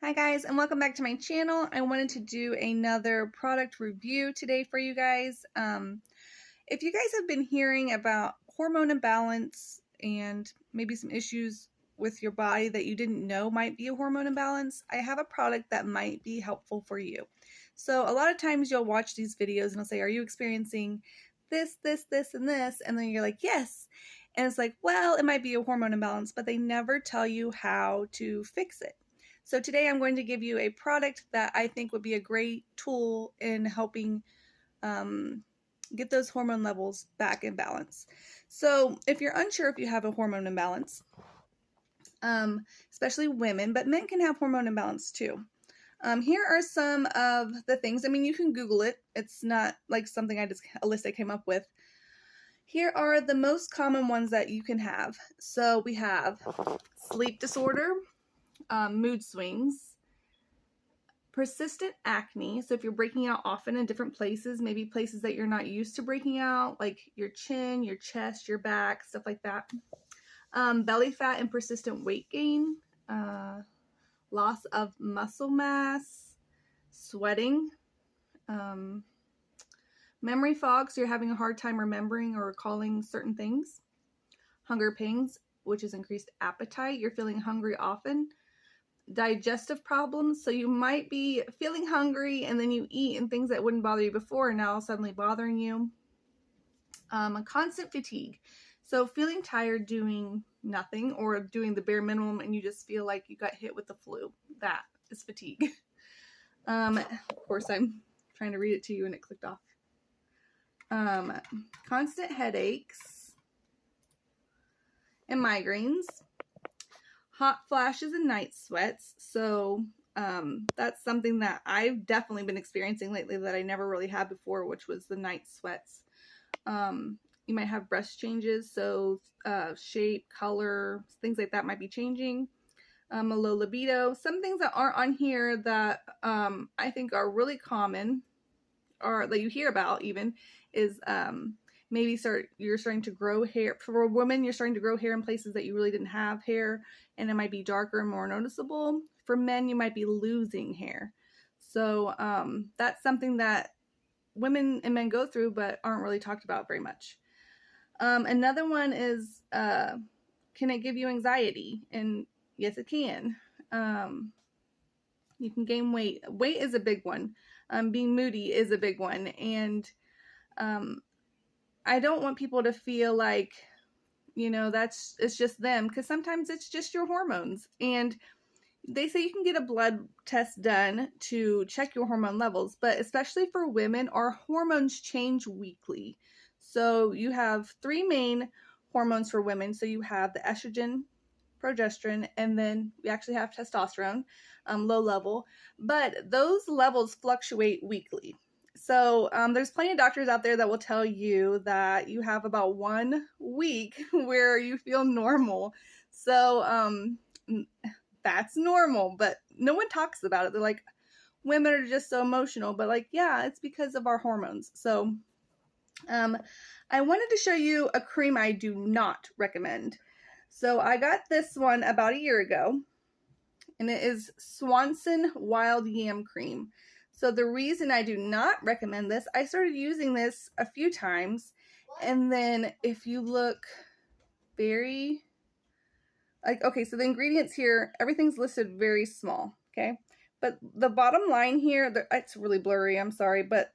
Hi guys, and welcome back to my channel. I wanted to do another product review today for you guys. If you guys have been hearing about hormone imbalance and maybe some issues with your body that you didn't know might be a hormone imbalance, I have a product that might be helpful for you. So a lot of times you'll watch these videos and it'll say, are you experiencing this, and this? And then you're like, yes. And it's like, well, it might be a hormone imbalance, but they never tell you how to fix it. So today I'm going to give you a product that I think would be a great tool in helping get those hormone levels back in balance. So if you're unsure if you have a hormone imbalance, especially women, but men can have hormone imbalance too. Here are some of the things. I mean, you can Google it. It's not like something a list I came up with. Here are the most common ones that you can have. So we have sleep disorder, mood swings, persistent acne. So if you're breaking out often in different places, maybe places that you're not used to breaking out, like your chin, your chest, your back, stuff like that. Belly fat and persistent weight gain, loss of muscle mass, sweating, memory fog, so you're having a hard time remembering or recalling certain things, hunger pangs, which is increased appetite, you're feeling hungry often, digestive problems, so you might be feeling hungry and then you eat and things that wouldn't bother you before are now suddenly bothering you. A constant fatigue, so feeling tired doing nothing or doing the bare minimum and you just feel like you got hit with the flu. That is fatigue. Of course I'm trying to read it to you and it clicked off. Constant headaches and migraines, hot flashes and night sweats. So that's something that I've definitely been experiencing lately that I never really had before, which was the night sweats. You might have breast changes, so shape, color, things like that might be changing. A low libido. Some things that aren't on here that I think are really common, or that you hear about even, is maybe you're starting to grow hair. For a woman, you're starting to grow hair in places that you really didn't have hair, and it might be darker and more noticeable. For men, you might be losing hair. So that's something that women and men go through but aren't really talked about very much. Another one is, can it give you anxiety? And yes, it can. You can gain weight. Weight is a big one. Being moody is a big one. And I don't want people to feel like, it's just them, because sometimes it's just your hormones. And they say you can get a blood test done to check your hormone levels, but especially for women, our hormones change weekly. So you have three main hormones for women. So you have the estrogen, progesterone, and then we actually have testosterone, low level, but those levels fluctuate weekly. So there's plenty of doctors out there that will tell you that you have about 1 week where you feel normal. So that's normal, but no one talks about it. They're like, women are just so emotional, but like, yeah, it's because of our hormones. So I wanted to show you a cream I do not recommend. So I got this one about a year ago, and it is Swanson Wild Yam Cream. So the reason I do not recommend this, I started using this a few times, and then if you look very, okay, so the ingredients here, everything's listed very small, okay? But the bottom line here, it's really blurry, I'm sorry, but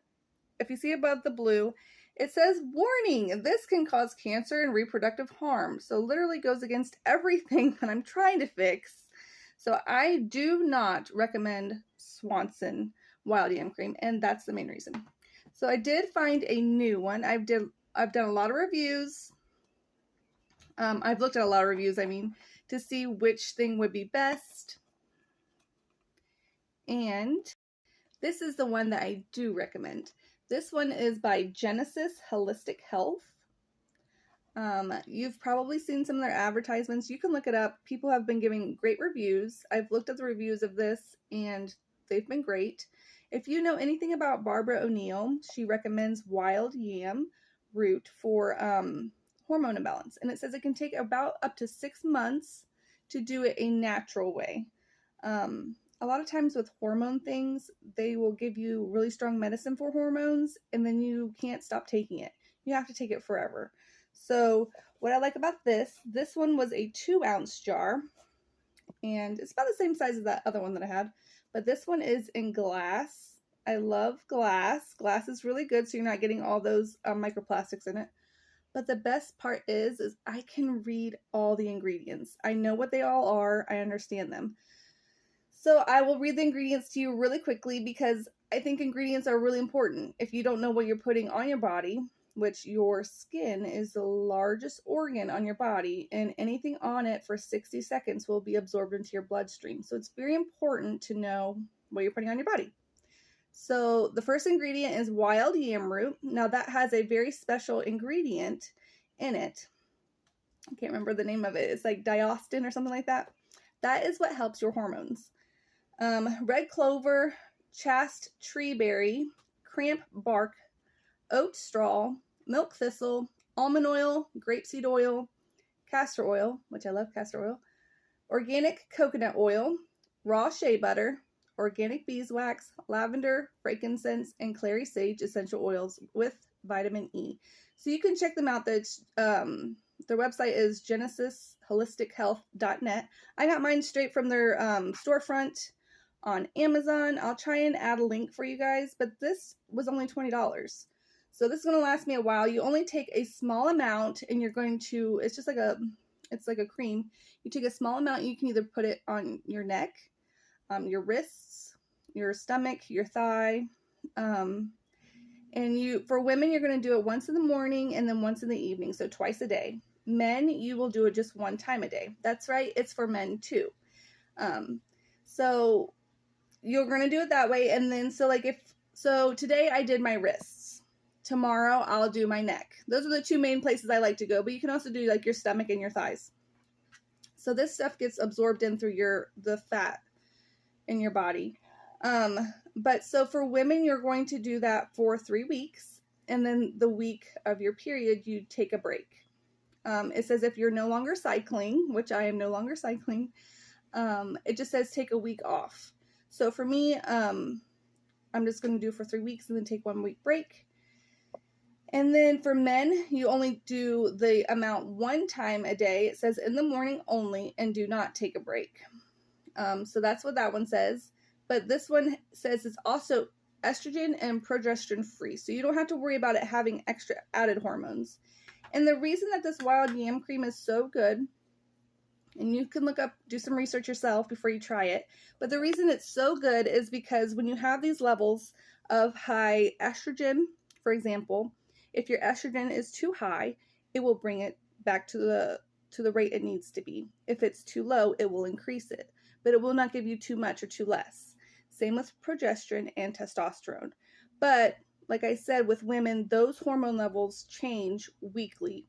if you see above the blue, it says, warning, this can cause cancer and reproductive harm. So literally goes against everything that I'm trying to fix. So I do not recommend Swanson Wild Yam Cream, and that's the main reason. So I did find a new one. I've done a lot of reviews. I've looked at a lot of reviews, to see which thing would be best. And this is the one that I do recommend. This one is by Genesis Holistic Health. You've probably seen some of their advertisements. You can look it up. People have been giving great reviews. I've looked at the reviews of this and they've been great. If you know anything about Barbara O'Neill, she recommends wild yam root for hormone imbalance. And it says it can take about up to 6 months to do it a natural way. a lot of times with hormone things, they will give you really strong medicine for hormones, and then you can't stop taking it. You have to take it forever. So what I like about this one was a 2-ounce jar, and it's about the same size as that other one that I had, but this one is in glass. I love glass. Glass is really good, so you're not getting all those microplastics in it. But the best part is I can read all the ingredients. I know what they all are. I understand them. So I will read the ingredients to you really quickly because I think ingredients are really important. If you don't know what you're putting on your body, which your skin is the largest organ on your body, and anything on it for 60 seconds will be absorbed into your bloodstream. So it's very important to know what you're putting on your body. So the first ingredient is wild yam root. Now that has a very special ingredient in it. I can't remember the name of it. It's like diostin or something like that. That is what helps your hormones. Red clover, chaste tree berry, cramp bark, oat straw, milk thistle, almond oil, grapeseed oil, castor oil, which I love castor oil, organic coconut oil, raw shea butter, organic beeswax, lavender, frankincense, and clary sage essential oils with vitamin E. So you can check them out. Their website is genesisholistichealth.net. I got mine straight from their storefront on Amazon. I'll try and add a link for you guys, but this was only $20. So this is going to last me a while. You only take a small amount, and you're going to, it's like a cream. You take a small amount, you can either put it on your neck, your wrists, your stomach, your thigh, and for women, you're going to do it once in the morning and then once in the evening, so twice a day. Men, you will do it just one time a day. That's right, it's for men too. So you're going to do it that way, and then so today I did my wrists. Tomorrow I'll do my neck. Those are the two main places I like to go, but you can also do like your stomach and your thighs. So this stuff gets absorbed in through the fat in your body. But so for women, you're going to do that for 3 weeks, and then the week of your period, you take a break. It says if you're no longer cycling, which I am no longer cycling, it just says take a week off. So for me, I'm just going to do for 3 weeks and then take 1 week break. And then for men, you only do the amount one time a day. It says in the morning only, and do not take a break. So that's what that one says. But this one says it's also estrogen and progesterone free. So you don't have to worry about it having extra added hormones. And the reason that this wild yam cream is so good, and you can do some research yourself before you try it, but the reason it's so good is because when you have these levels of high estrogen, for example, if your estrogen is too high, it will bring it back to the rate it needs to be. If it's too low, it will increase it, but it will not give you too much or too less. Same with progesterone and testosterone. But like I said, with women, those hormone levels change weekly.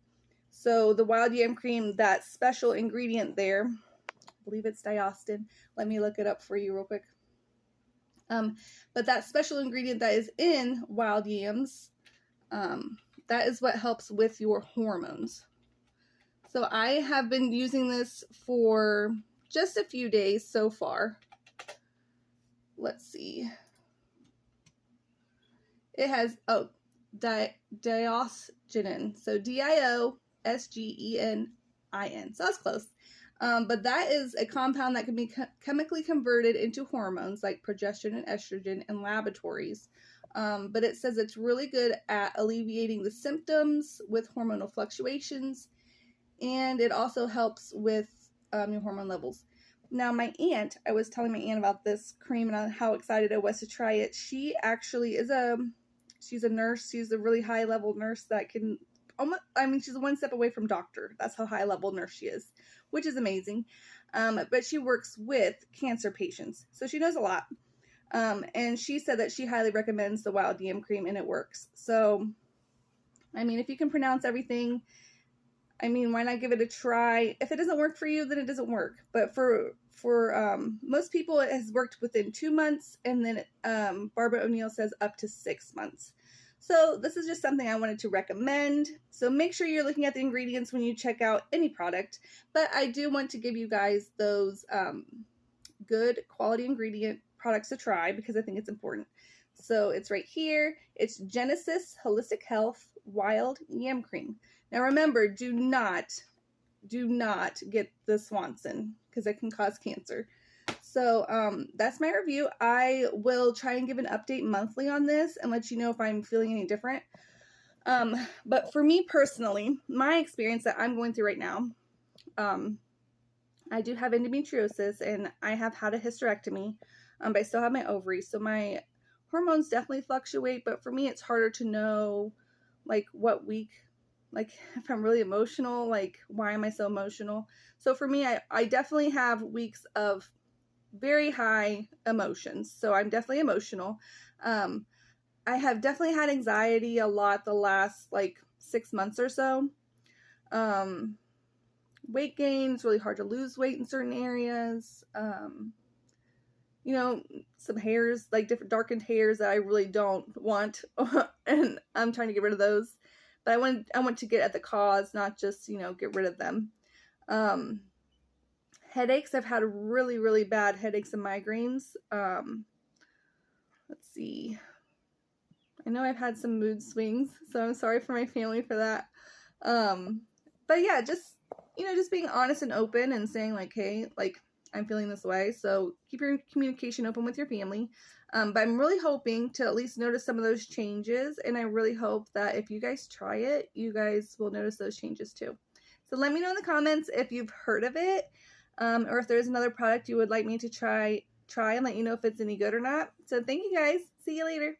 So the wild yam cream, that special ingredient there, I believe it's diostin. Let me look it up for you real quick. But that special ingredient that is in wild yams, that is what helps with your hormones. So I have been using this for just a few days so far. Let's see. It has, diosgenin. So Diosgenin. So that's close. But that is a compound that can be chemically converted into hormones like progesterone and estrogen in laboratories. But it says it's really good at alleviating the symptoms with hormonal fluctuations. And it also helps with your hormone levels. Now, my aunt, I was telling my aunt about this cream and how excited I was to try it. She actually is she's a nurse. She's a really high level nurse that can she's one step away from doctor. That's how high level nurse she is, which is amazing. But she works with cancer patients, so she knows a lot. And she said that she highly recommends the wild yam cream, and it works. So, if you can pronounce everything, why not give it a try? If it doesn't work for you, then it doesn't work. But for most people, it has worked within 2 months, and then Barbara O'Neill says up to 6 months. So this is just something I wanted to recommend. So make sure you're looking at the ingredients when you check out any product. But I do want to give you guys those good quality ingredient products to try because I think it's important. So it's right here. It's Genesis Holistic Health Wild Yam Cream. Now remember, do not get the Swanson because it can cause cancer. So that's my review. I will try and give an update monthly on this and let you know if I'm feeling any different. But for me personally, my experience that I'm going through right now, I do have endometriosis and I have had a hysterectomy, but I still have my ovaries. So my hormones definitely fluctuate, but for me, it's harder to know like what week, like if I'm really emotional, like why am I so emotional? So for me, I definitely have weeks of very high emotions. So I'm definitely emotional. I have definitely had anxiety a lot the last like 6 months or so. Weight gain, it's really hard to lose weight in certain areas. You know, some hairs, like different darkened hairs that I really don't want, and I'm trying to get rid of those. But I want to get at the cause, not just, you know, get rid of them. Headaches, I've had really, really bad headaches and migraines. Let's see. I know I've had some mood swings, so I'm sorry for my family for that. But yeah, just, you know, just being honest and open and saying like, hey, like I'm feeling this way. So keep your communication open with your family. But I'm really hoping to at least notice some of those changes. And I really hope that if you guys try it, you guys will notice those changes too. So let me know in the comments if you've heard of it, or if there's another product you would like me to try and let you know if it's any good or not. So thank you guys. See you later.